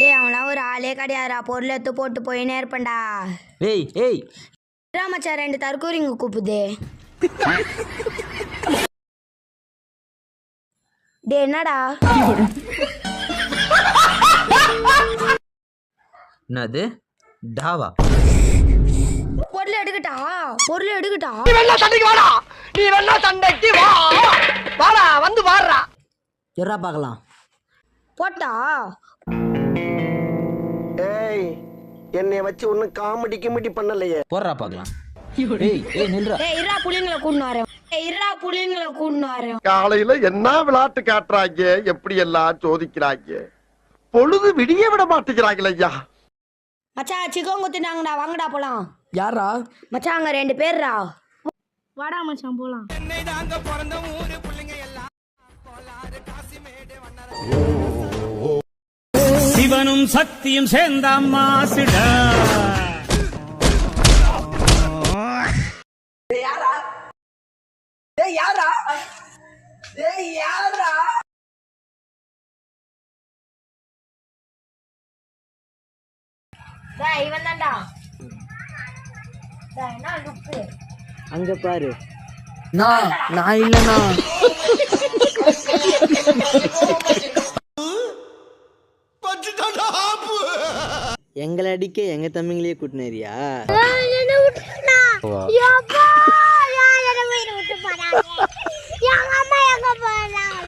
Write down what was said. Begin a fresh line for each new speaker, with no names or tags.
டேய் அவனா ஒரு ஆளே கிடையாதுடா, பொருள் எடுத்து போட்டு போயினே இருப்பேன்டா.
ஏய் ஏய்
மச்சான் 2 தற்கூரிங்க கூப்புது. டே என்னடா
என்னது டாவா?
பொருள் எடுக்கட்டா, பொருள் எடுக்கட்டா.
நீ வேணா சண்டைக்கு வாடா, நீ வேணா சண்டைக்கு வா, வாடா வந்து வாடுறா.
எறா பார்க்கலாம்.
போட்டா
ஏய் என்னை வச்சு ஒன்னும் காமெடி கிமெடி பண்ணலையே.
போடுறா பார்க்கலாம். ஏய் ஏய் நில்றா.
டேய் இருடா புள்ளைங்களை கூட்டின்னு வரேன். டேய் இருடா புள்ளைங்களை கூட்டின்னு வரேன்.
காலையில என்ன விளையாட்டு காட்டுறாங்க, எப்படி எல்லாம் சோதிக்கிறாங்க, பொழுது விடிய விட மாட்டேங்கிறாங்களே ஐயா.
மச்சான் சிக்கன் குத்துனாங்கடா, வாங்கடா போலாம்.
யாரா?
மச்சான் அங்க 2 பேர்ரா.
வாடா மச்சான் போலாம்.
சிவனும் சக்தியும் சேர்ந்த மாசிடா.
டேய் இவன் தான்டா. டேய் என்ன லுக்கு?
அங்க பாரு. நான் இல்லனா. எங்களை அடிக்க எங்க தம்பிங்களே கூட்டினரியா?
என்ன விட்டுனா? யப்பா யார வீடு விட்டு போறாங்க. யாங்க